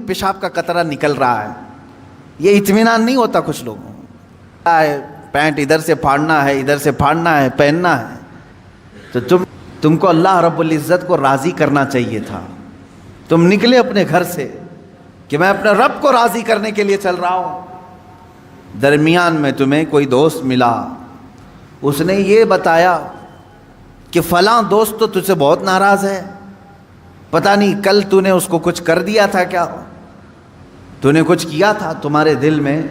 پیشاب کا قطرہ نکل رہا ہے، یہ اطمینان نہیں ہوتا کچھ لوگوں کو۔ پینٹ ادھر سے پھاڑنا ہے، ادھر سے پھاڑنا ہے، پہننا ہے، تو تم کو اللہ رب العزت کو راضی کرنا چاہیے تھا۔ تم نکلے اپنے گھر سے کہ میں اپنے رب کو راضی کرنے کے لیے چل رہا ہوں، درمیان میں تمہیں کوئی دوست ملا، اس نے یہ بتایا کہ فلاں دوست تو تجھ سے بہت ناراض ہے، پتہ نہیں کل تو نے اس کو کچھ کر دیا تھا، کیا تو نے کچھ کیا تھا، تمہارے دل میں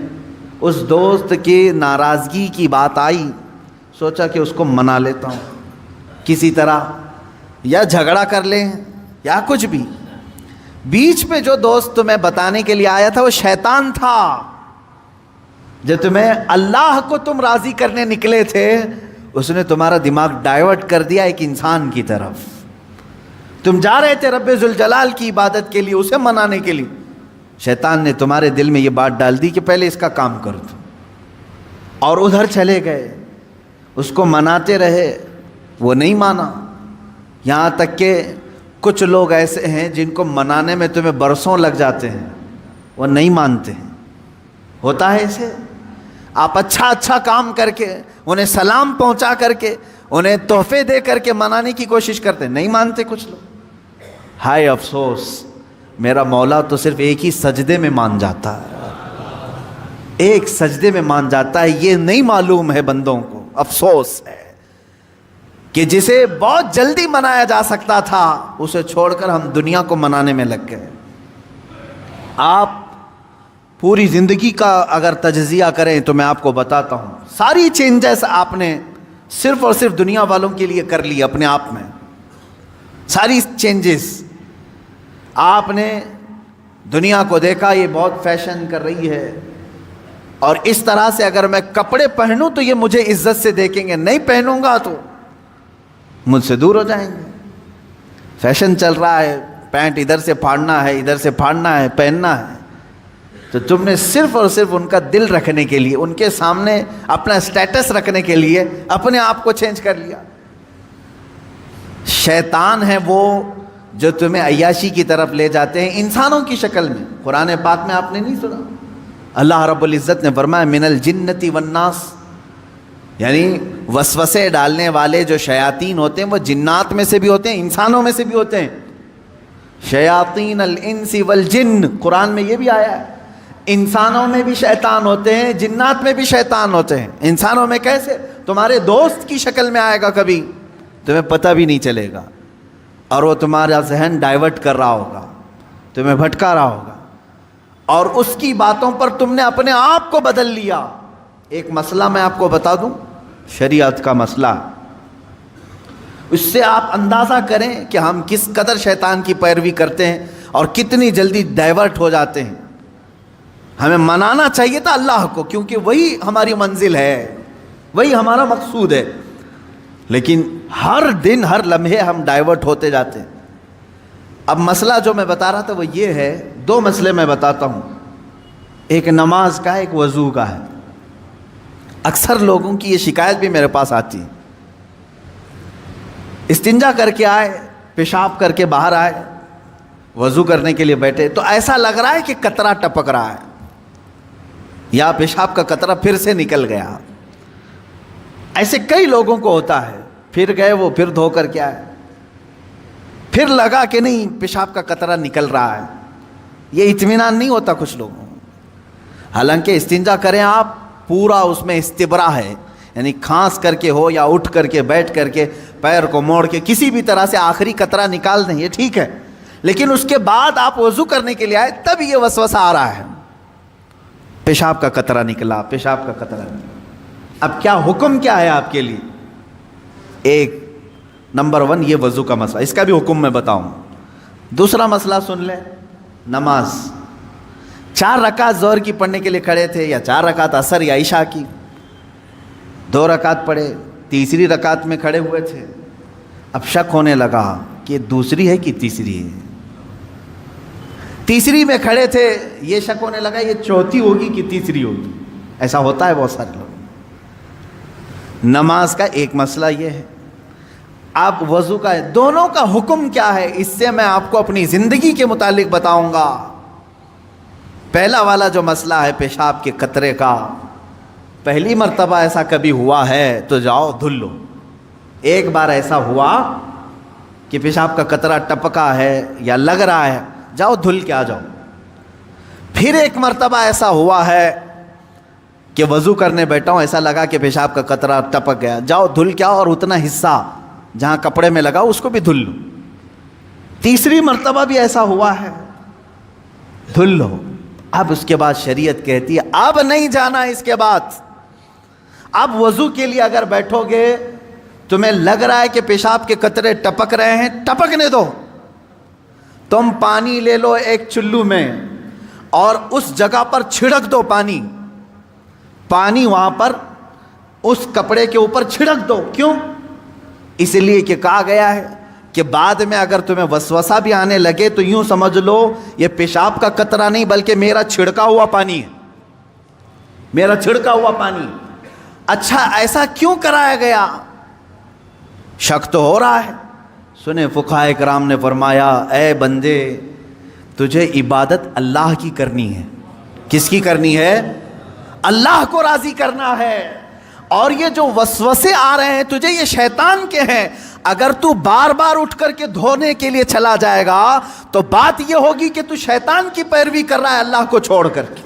اس دوست کی ناراضگی کی بات آئی، سوچا کہ اس کو منا لیتا ہوں کسی طرح، یا جھگڑا کر لیں یا کچھ بھی۔ بیچ میں جو دوست تمہیں بتانے کے لیے آیا تھا وہ شیطان تھا، جو تمہیں اللہ کو تم راضی کرنے نکلے تھے، اس نے تمہارا دماغ ڈائیورٹ کر دیا ایک انسان کی طرف۔ تم جا رہے تھے رب ذوالجلال کی عبادت کے لیے، اسے منانے کے لیے، شیطان نے تمہارے دل میں یہ بات ڈال دی کہ پہلے اس کا کام کر دو، اور ادھر چلے گئے، اس کو مناتے رہے، وہ نہیں مانا۔ یہاں تک کہ کچھ لوگ ایسے ہیں جن کو منانے میں تمہیں برسوں لگ جاتے ہیں، وہ نہیں مانتے ہیں، ہوتا ہے ایسے۔ آپ اچھا کام کر کے، انہیں سلام پہنچا کر کے، انہیں تحفے دے کر کے منانے کی کوشش کرتے ہیں، نہیں مانتے کچھ لوگ۔ ہائے افسوس، میرا مولا تو صرف ایک ہی سجدے میں مان جاتا ہے، ایک سجدے میں مان جاتا ہے، یہ نہیں معلوم ہے بندوں کو۔ افسوس ہے کہ جسے بہت جلدی منایا جا سکتا تھا، اسے چھوڑ کر ہم دنیا کو منانے میں لگ گئے۔ آپ پوری زندگی کا اگر تجزیہ کریں تو میں آپ کو بتاتا ہوں، ساری چینجز آپ نے صرف اور صرف دنیا والوں کے لیے کر لی اپنے آپ میں، ساری چینجز۔ آپ نے دنیا کو دیکھا یہ بہت فیشن کر رہی ہے، اور اس طرح سے اگر میں کپڑے پہنوں تو یہ مجھے عزت سے دیکھیں گے، نہیں پہنوں گا تو مجھ سے دور ہو جائیں گے۔ فیشن چل رہا ہے، پینٹ ادھر سے پھاڑنا ہے، ادھر سے پھاڑنا ہے، پہننا ہے، تو تم نے صرف اور صرف ان کا دل رکھنے کے لیے، ان کے سامنے اپنا سٹیٹس رکھنے کے لیے اپنے آپ کو چینج کر لیا۔ شیطان ہے وہ جو تمہیں عیاشی کی طرف لے جاتے ہیں انسانوں کی شکل میں۔ قرآن پاک میں آپ نے نہیں سنا، اللہ رب العزت نے فرمایا من الجنتی والناس، یعنی وسوسے ڈالنے والے جو شیاطین ہوتے ہیں وہ جنات میں سے بھی ہوتے ہیں، انسانوں میں سے بھی ہوتے ہیں۔ شیاطین الانس والجن، قرآن میں یہ بھی آیا ہے، انسانوں میں بھی شیطان ہوتے ہیں، جنات میں بھی شیطان ہوتے ہیں۔ انسانوں میں کیسے؟ تمہارے دوست کی شکل میں آئے گا، کبھی تمہیں پتہ بھی نہیں چلے گا، اور وہ تمہارا ذہن ڈائیورٹ کر رہا ہوگا، تمہیں بھٹکا رہا ہوگا، اور اس کی باتوں پر تم نے اپنے آپ کو بدل لیا۔ ایک مسئلہ میں آپ کو بتا دوں، شریعت کا مسئلہ، اس سے آپ اندازہ کریں کہ ہم کس قدر شیطان کی پیروی کرتے ہیں اور کتنی جلدی ڈائیورٹ ہو جاتے ہیں۔ ہمیں منانا چاہیے تھا اللہ کو، کیونکہ وہی ہماری منزل ہے، وہی ہمارا مقصود ہے، لیکن ہر دن ہر لمحے ہم ڈائیورٹ ہوتے جاتے ہیں۔ اب مسئلہ جو میں بتا رہا تھا وہ یہ ہے، دو مسئلے میں بتاتا ہوں، ایک نماز کا ہے، ایک وضو کا ہے۔ اکثر لوگوں کی یہ شکایت بھی میرے پاس آتی ہے، استنجا کر کے آئے، پیشاب کر کے باہر آئے، وضو کرنے کے لیے بیٹھے تو ایسا لگ رہا ہے کہ قطرہ ٹپک رہا ہے، یا پیشاب کا قطرہ پھر سے نکل گیا۔ ایسے کئی لوگوں کو ہوتا ہے، پھر گئے وہ، پھر دھو کر کے آئے، پھر لگا کہ نہیں پیشاب کا قطرہ نکل رہا ہے، یہ اطمینان نہیں ہوتا کچھ لوگوں کو۔ حالانکہ استنجا کریں آپ، پورا اس میں استبرا ہے، یعنی کھانس کر کے ہو یا اٹھ کر کے، بیٹھ کر کے، پیر کو موڑ کے، کسی بھی طرح سے آخری قطرہ نکال دیں، یہ ٹھیک ہے، لیکن اس کے بعد آپ وضو کرنے کے لیے آئے تب یہ وسوسہ آ رہا ہے، پیشاب کا قطرہ نکلا، پیشاب کا قطرہ نکلا۔ اب کیا حکم کیا ہے آپ کے لیے؟ ایک نمبر 1 یہ وضو کا مسئلہ، اس کا بھی حکم میں بتاؤں۔ دوسرا مسئلہ سن لیں، نماز 4 رکعت ظہر کی پڑھنے کے لیے کھڑے تھے، یا 4 رکعت عصر یا عشاء کی، 2 رکعت پڑھے، تیسری رکعت میں کھڑے ہوئے تھے، اب شک ہونے لگا کہ دوسری ہے کہ تیسری ہے، تیسری میں کھڑے تھے، یہ شک ہونے لگا یہ چوتھی ہوگی کہ تیسری ہوگی۔ ایسا ہوتا ہے بہت سارے لوگ۔ نماز کا ایک مسئلہ یہ ہے، آپ وضو کا ہے، دونوں کا حکم کیا ہے اس سے میں آپ کو اپنی زندگی کے متعلق بتاؤں گا۔ پہلا والا جو مسئلہ ہے پیشاب کے قطرے کا، پہلی مرتبہ ایسا کبھی ہوا ہے تو جاؤ دھل لو. ایک بار ایسا ہوا کہ پیشاب کا قطرہ ٹپکا ہے یا لگ رہا ہے، جاؤ دھل کے آ جاؤ. پھر ایک مرتبہ ایسا ہوا ہے کہ وضو کرنے بیٹھا ہوں، ایسا لگا کہ پیشاب کا قطرہ ٹپک گیا، جاؤ دھل کے آؤ اور اتنا حصہ جہاں کپڑے میں لگا اس کو بھی دھل لو. تیسری مرتبہ بھی ایسا ہوا ہے، دھل لو. اب اس کے بعد شریعت کہتی ہے اب نہیں جانا. اس کے بعد اب وضو کے لیے اگر بیٹھو گے تمہیں لگ رہا ہے کہ پیشاب کے قطرے ٹپک رہے ہیں، ٹپکنے دو. تم پانی لے لو ایک چلو میں اور اس جگہ پر چھڑک دو پانی وہاں پر اس کپڑے کے اوپر چھڑک دو. کیوں؟ اس لیے کہ کہا گیا ہے کہ بعد میں اگر تمہیں وسوسہ بھی آنے لگے تو یوں سمجھ لو یہ پیشاب کا قطرہ نہیں بلکہ میرا چھڑکا ہوا پانی ہے، میرا چھڑکا ہوا پانی. اچھا ایسا کیوں کرایا گیا؟ شک تو ہو رہا ہے. سنیں فقہائے کرام نے فرمایا اے بندے تجھے عبادت اللہ کی کرنی ہے. کس کی کرنی ہے؟ اللہ کو راضی کرنا ہے. اور یہ جو وسوسے آ رہے ہیں تجھے یہ شیطان کے ہیں. اگر تو بار بار اٹھ کر کے دھونے کے لیے چلا جائے گا تو بات یہ ہوگی کہ تو شیطان کی پیروی کر رہا ہے اللہ کو چھوڑ کر کے.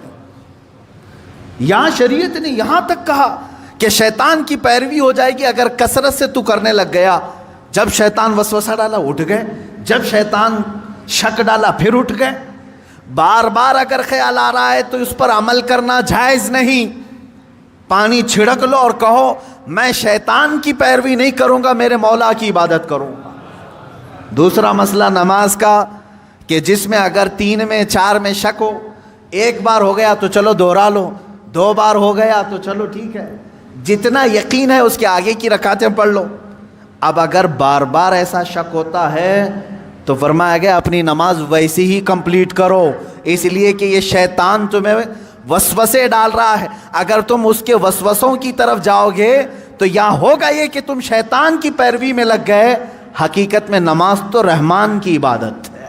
یہاں شریعت نے یہاں تک کہا کہ شیطان کی پیروی ہو جائے گی اگر کثرت سے تو کرنے لگ گیا. جب شیطان وسوسہ ڈالا اٹھ گئے، جب شیطان شک ڈالا پھر اٹھ گئے. بار بار اگر خیال آ رہا ہے تو اس پر عمل کرنا جائز نہیں. پانی چھڑک لو اور کہو میں شیطان کی پیروی نہیں کروں گا، میرے مولا کی عبادت کروں گا. دوسرا مسئلہ نماز کا کہ جس میں اگر 3 میں 4 میں شک ہو، ایک بار ہو گیا تو چلو دوہرا لو، 2 بار ہو گیا تو چلو ٹھیک ہے، جتنا یقین ہے اس کے آگے کی رکعتیں پڑھ لو. اب اگر بار بار ایسا شک ہوتا ہے تو فرمایا گیا اپنی نماز ویسی ہی کمپلیٹ کرو، اس لیے کہ یہ شیطان تمہیں وسوسے ڈال رہا ہے. اگر تم اس کے وسوسوں کی طرف جاؤ گے تو یہاں ہوگا یہ کہ تم شیطان کی پیروی میں لگ گئے. حقیقت میں نماز تو رحمان کی عبادت ہے.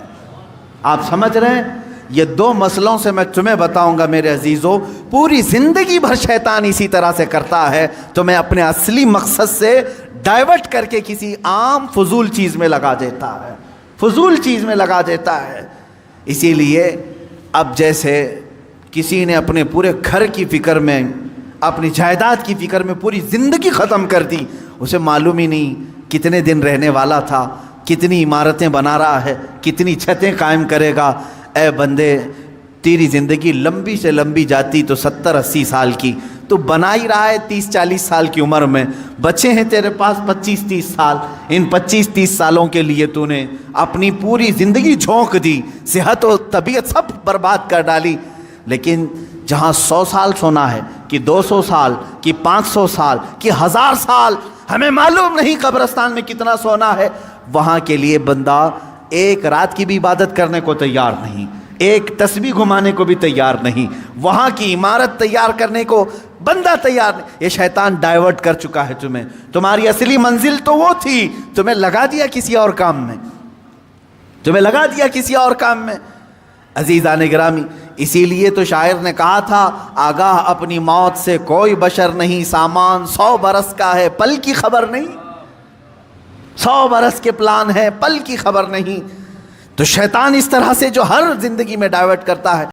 آپ سمجھ رہے ہیں؟ یہ 2 مسئلوں سے میں تمہیں بتاؤں گا میرے عزیزو. پوری زندگی بھر شیطان اسی طرح سے کرتا ہے، تمہیں اپنے اصلی مقصد سے ڈائیورٹ کر کے کسی عام فضول چیز میں لگا دیتا ہے، فضول چیز میں لگا دیتا ہے. اسی لیے اب جیسے کسی نے اپنے پورے گھر کی فکر میں، اپنی جائیداد کی فکر میں پوری زندگی ختم کر دی، اسے معلوم ہی نہیں کتنے دن رہنے والا تھا، کتنی عمارتیں بنا رہا ہے، کتنی چھتیں قائم کرے گا. اے بندے تیری زندگی لمبی سے لمبی جاتی تو 70-80 سال کی، تو بنا ہی رہا ہے 30-40 سال کی عمر میں. بچے ہیں تیرے پاس 25-30 سال. ان 25-30 سالوں کے لیے تو نے اپنی پوری زندگی جھونک دی، صحت و طبیعت سب برباد کر ڈالی. لیکن جہاں 100 سال سونا ہے کہ 200 سال کہ 500 سال کہ 1000 سال، ہمیں معلوم نہیں قبرستان میں کتنا سونا ہے، وہاں کے لیے بندہ ایک رات کی بھی عبادت کرنے کو تیار نہیں، ایک تسبیح گھمانے کو بھی تیار نہیں، وہاں کی عمارت تیار کرنے کو بندہ تیار نہیں. یہ شیطان ڈائیورٹ کر چکا ہے تمہیں. تمہاری اصلی منزل تو وہ تھی، تمہیں لگا دیا کسی اور کام میں، تمہیں لگا دیا کسی اور کام میں. عزیزان گرامی، اسی لیے تو شاعر نے کہا تھا آگاہ اپنی موت سے کوئی بشر نہیں، سامان 100 برس کا ہے پل کی خبر نہیں. 100 برس کے پلان ہے پل کی خبر نہیں. تو شیطان اس طرح سے جو ہر زندگی میں ڈائیورٹ کرتا ہے.